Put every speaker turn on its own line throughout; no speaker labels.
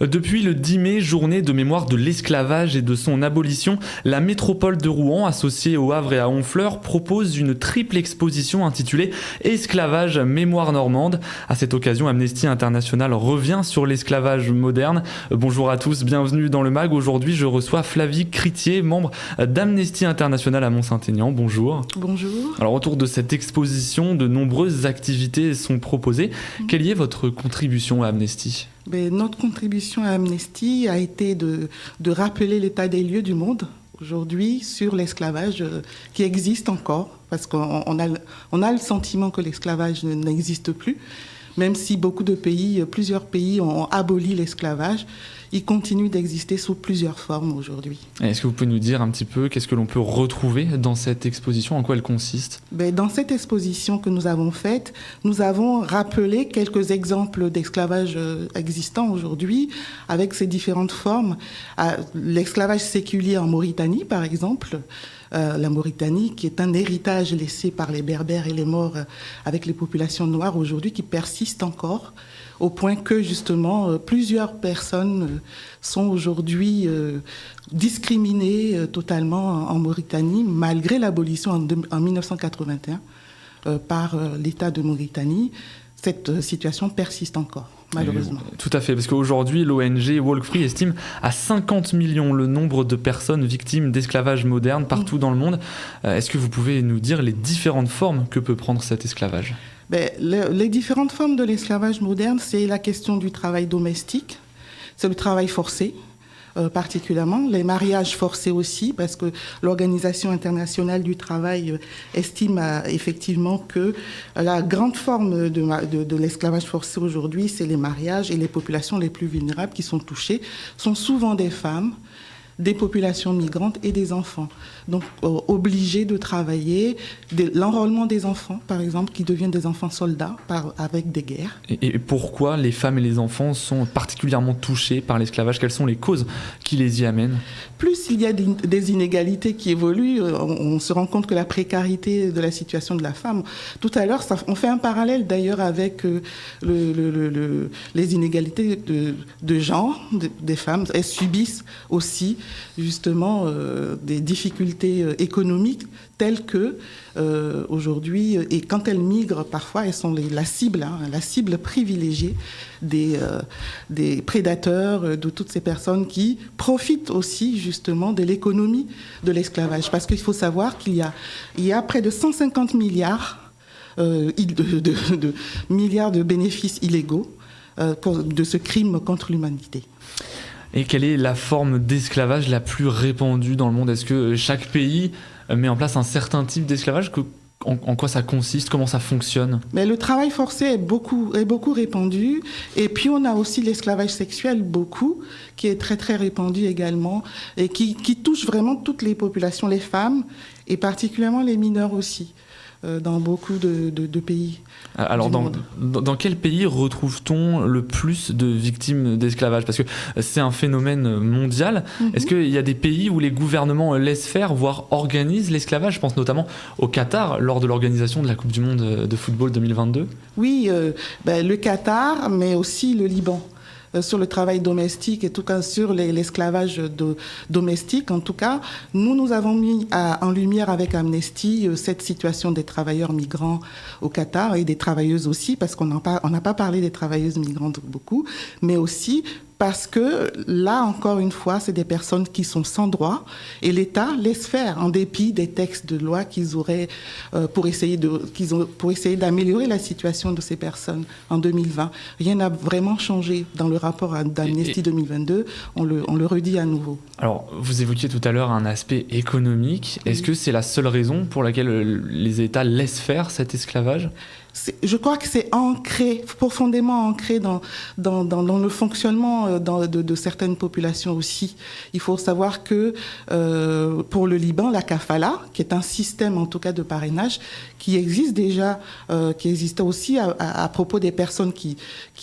Depuis le 10 mai, journée de mémoire de l'esclavage et de son abolition, la métropole de Rouen, associée au Havre et à Honfleur, propose une triple exposition intitulée « Esclavage, mémoire normande ». À cette occasion, Amnesty International revient sur l'esclavage moderne. Bonjour à tous, bienvenue dans le MAG. Aujourd'hui, je reçois Flavie Critier, membre d'Amnesty International à Mont-Saint-Aignan. Bonjour.
Bonjour.
Alors, autour de cette exposition, de nombreuses activités sont proposées. Quelle est votre contribution à Amnesty ?
Notre contribution à Amnesty a été de rappeler l'état des lieux du monde aujourd'hui sur l'esclavage qui existe encore, parce qu'on a le sentiment que l'esclavage n'existe plus. Même si plusieurs pays ont aboli l'esclavage, il continue d'exister sous plusieurs formes aujourd'hui.
Est-ce que vous pouvez nous dire un petit peu qu'est-ce que l'on peut retrouver dans cette exposition, en quoi elle consiste ?
Dans cette exposition que nous avons faite, nous avons rappelé quelques exemples d'esclavage existants aujourd'hui, avec ses différentes formes. L'esclavage séculier en Mauritanie, par exemple. La Mauritanie, qui est un héritage laissé par les Berbères et les Maures avec les populations noires aujourd'hui, qui persiste encore, au point que justement plusieurs personnes sont aujourd'hui discriminées totalement en Mauritanie, malgré l'abolition en 1981 par l'État de Mauritanie. Cette situation persiste encore, malheureusement.
Tout à fait, parce qu'aujourd'hui, l'ONG Walk Free estime à 50 millions le nombre de personnes victimes d'esclavage moderne partout dans le monde. Est-ce que vous pouvez nous dire les différentes formes que peut prendre cet esclavage ?
Les différentes formes de l'esclavage moderne, c'est la question du travail domestique, c'est le travail forcé, particulièrement, les mariages forcés aussi, parce que l'Organisation internationale du travail estime effectivement que la grande forme de l'esclavage forcé aujourd'hui, c'est les mariages, et les populations les plus vulnérables qui sont touchées sont souvent des femmes, des populations migrantes et des enfants. Donc, obligés de travailler, l'enrôlement des enfants, par exemple, qui deviennent des enfants soldats avec des guerres.
Et pourquoi les femmes et les enfants sont particulièrement touchés par l'esclavage ? Quelles sont les causes qui les y amènent ?
Plus il y a des inégalités qui évoluent, on se rend compte que la précarité de la situation de la femme... Tout à l'heure, on fait un parallèle d'ailleurs avec les inégalités de genre des femmes. Elles subissent aussi justement des difficultés économiques telles que aujourd'hui, et quand elles migrent, parfois elles sont la cible privilégiée des prédateurs, de toutes ces personnes qui profitent aussi justement de l'économie de l'esclavage. Parce qu'il faut savoir qu'il y a près de 150 milliards de bénéfices illégaux de ce crime contre l'humanité.
Et quelle est la forme d'esclavage la plus répandue dans le monde ? Est-ce que chaque pays met en place un certain type d'esclavage ? En quoi ça consiste ? Comment ça fonctionne ?
Mais le travail forcé est beaucoup répandu. Et puis on a aussi l'esclavage sexuel, qui est très très répandu également, et qui touche vraiment toutes les populations, les femmes, et particulièrement les mineurs aussi, dans beaucoup de pays.
Alors, dans quel pays retrouve-t-on le plus de victimes d'esclavage ? Parce que c'est un phénomène mondial. Est-ce qu'il y a des pays où les gouvernements laissent faire, voire organisent l'esclavage ? Je pense notamment au Qatar, lors de l'organisation de la Coupe du Monde de football 2022.
Oui, le Qatar, mais aussi le Liban. Sur le travail domestique, et en tout cas sur l'esclavage domestique. En tout cas, nous avons mis en lumière avec Amnesty cette situation des travailleurs migrants au Qatar, et des travailleuses aussi, parce qu'on n'a pas parlé des travailleuses migrantes beaucoup, mais aussi parce que là, encore une fois, c'est des personnes qui sont sans droit, et l'État laisse faire, en dépit des textes de loi qu'ils auraient pour essayer d'améliorer la situation de ces personnes en 2020. Rien n'a vraiment changé dans le rapport d'Amnesty 2022, on le redit à nouveau.
Alors, vous évoquiez tout à l'heure un aspect économique. Est-ce que c'est la seule raison pour laquelle les États laissent faire cet esclavage ?
Je crois que c'est profondément ancré dans le fonctionnement de certaines populations aussi. Il faut savoir que pour le Liban, la kafala, qui est un système en tout cas de parrainage, qui existe déjà, qui existait aussi à propos des personnes qui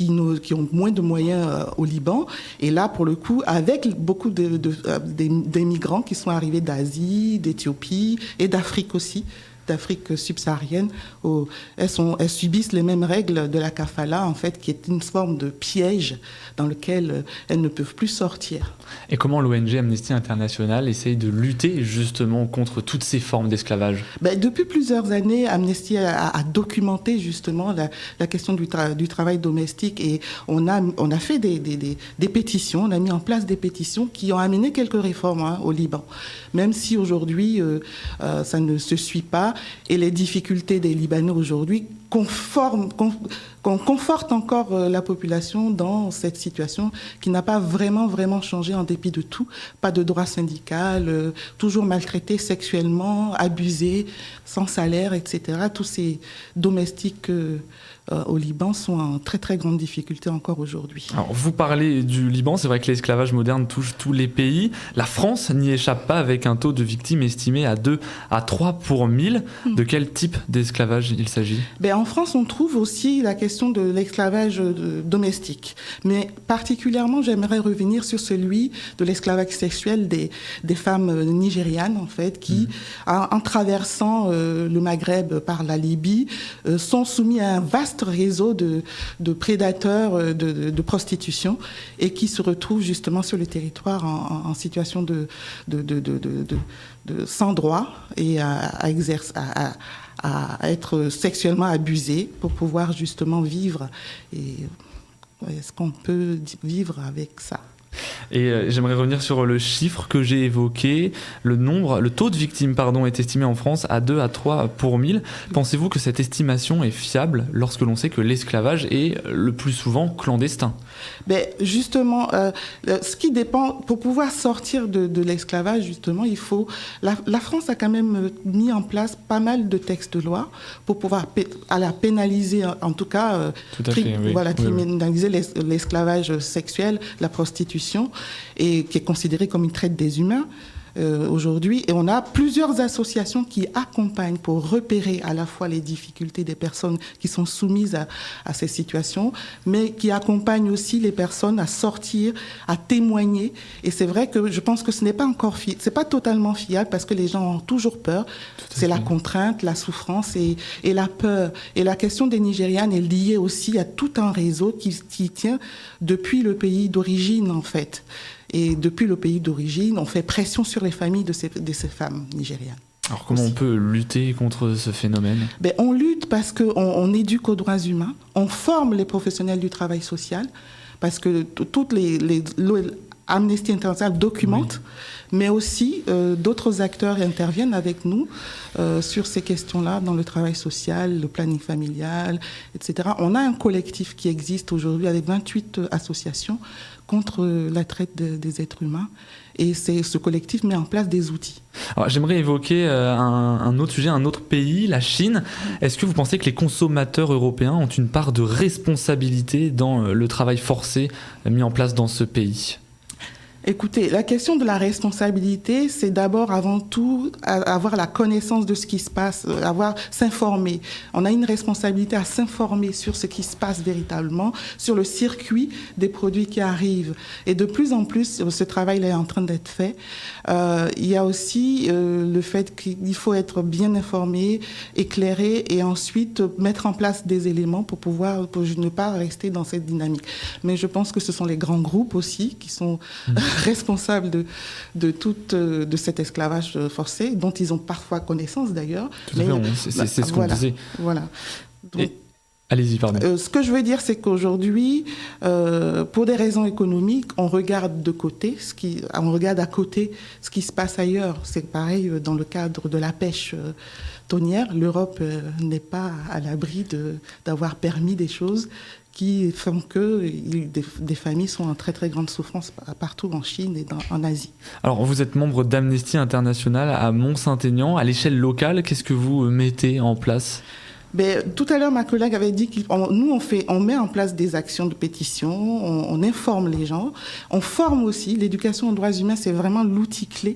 ont moins de moyens au Liban. Et là, pour le coup, avec beaucoup des migrants qui sont arrivés d'Asie, d'Éthiopie et d'Afrique aussi, d'Afrique subsaharienne, elles subissent les mêmes règles de la kafala, en fait, qui est une forme de piège dans lequel elles ne peuvent plus sortir.
Et comment l'ONG Amnesty International essaye de lutter justement contre toutes ces formes d'esclavage ?
Depuis plusieurs années, Amnesty a documenté justement la question du travail domestique, et on a fait des pétitions, on a mis en place des pétitions qui ont amené quelques réformes au Liban. Même si aujourd'hui, ça ne se suit pas, et les difficultés des Libanais aujourd'hui qu'on conforte encore la population dans cette situation qui n'a pas vraiment changé en dépit de tout. Pas de droit syndical, toujours maltraité sexuellement, abusé, sans salaire, etc. Tous ces domestiques au Liban sont en très grande difficulté encore aujourd'hui.
Alors, vous parlez du Liban, c'est vrai que l'esclavage moderne touche tous les pays. La France n'y échappe pas avec un taux de victimes estimé à 2 à 3 pour 1000. De quel type d'esclavage il s'agit ?
En France, on trouve aussi la question de l'esclavage domestique. Mais particulièrement, j'aimerais revenir sur celui de l'esclavage sexuel des femmes nigérianes, en fait, qui, en traversant le Maghreb par la Libye, sont soumis à un vaste réseau de prédateurs de prostitution, et qui se retrouvent justement sur le territoire en situation de sans droit et à être sexuellement abusés pour pouvoir justement vivre. Et est-ce qu'on peut vivre avec ça ?
Et j'aimerais revenir sur le chiffre que j'ai évoqué. Le taux de victimes est estimé en France à 2 à 3 pour 1000. Pensez-vous que cette estimation est fiable lorsque l'on sait que l'esclavage est le plus souvent clandestin ?
Justement, ce qui dépend, pour pouvoir sortir de l'esclavage, justement, il faut... La France a quand même mis en place pas mal de textes de loi pour pouvoir pénaliser, en tout cas, criminaliser l'esclavage sexuel, la prostitution, et qui est considérée comme une traite des humains. Aujourd'hui, et on a plusieurs associations qui accompagnent pour repérer à la fois les difficultés des personnes qui sont soumises à ces situations, mais qui accompagnent aussi les personnes à sortir, à témoigner. Et c'est vrai que je pense que ce n'est pas encore c'est pas totalement fiable, parce que les gens ont toujours peur. C'est la contrainte, la souffrance et la peur. Et la question des Nigérianes est liée aussi à tout un réseau qui tient depuis le pays d'origine, en fait. Et depuis le pays d'origine, on fait pression sur les familles de ces femmes nigérianes.
Alors comment on peut lutter contre ce phénomène ?
On lutte parce qu'on éduque aux droits humains, on forme les professionnels du travail social, parce que toutes Amnesty International documente, mais aussi d'autres acteurs interviennent avec nous sur ces questions-là dans le travail social, le planning familial, etc. On a un collectif qui existe aujourd'hui avec 28 associations contre la traite des êtres humains, et ce collectif met en place des outils.
Alors, j'aimerais évoquer un autre sujet, un autre pays, la Chine. Est-ce que vous pensez que les consommateurs européens ont une part de responsabilité dans le travail forcé mis en place dans ce pays ?
Écoutez, la question de la responsabilité, c'est d'abord, avant tout, avoir la connaissance de ce qui se passe, s'informer. On a une responsabilité à s'informer sur ce qui se passe véritablement, sur le circuit des produits qui arrivent. Et de plus en plus, ce travail est en train d'être fait. Il y a aussi le fait qu'il faut être bien informé, éclairé, et ensuite mettre en place des éléments pour ne pas rester dans cette dynamique. Mais je pense que ce sont les grands groupes aussi qui sont responsables de cet esclavage forcé, dont ils ont parfois connaissance d'ailleurs.
C'est ce qu'on disait.
Voilà. Donc,
allez-y, pardon.
Ce que je veux dire, c'est qu'aujourd'hui, pour des raisons économiques, on regarde à côté ce qui se passe ailleurs. C'est pareil dans le cadre de la pêche thonière. L'Europe n'est pas à l'abri d'avoir permis des choses qui font que des familles sont en très grande souffrance partout en Chine et en Asie. Alors,
vous êtes membre d'Amnesty International à Mont-Saint-Aignan. À l'échelle locale, qu'est-ce que vous mettez en place ?
Tout à l'heure, ma collègue avait dit on met en place des actions de pétition, on informe les gens, on forme aussi. L'éducation aux droits humains, c'est vraiment l'outil clé.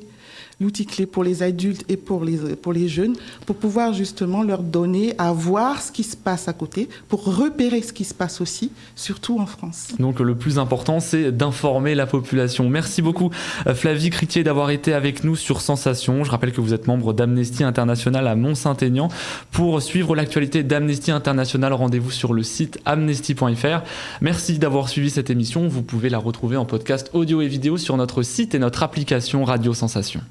l'outil clé pour les adultes et pour les jeunes, pour pouvoir justement leur donner à voir ce qui se passe à côté, pour repérer ce qui se passe aussi, surtout en France.
Donc le plus important, c'est d'informer la population. Merci beaucoup Flavie Critier d'avoir été avec nous sur Sensation. Je rappelle que vous êtes membre d'Amnesty International à Mont-Saint-Aignan. Pour suivre l'actualité d'Amnesty International, rendez-vous sur le site amnesty.fr. Merci d'avoir suivi cette émission. Vous pouvez la retrouver en podcast audio et vidéo sur notre site et notre application Radio Sensation.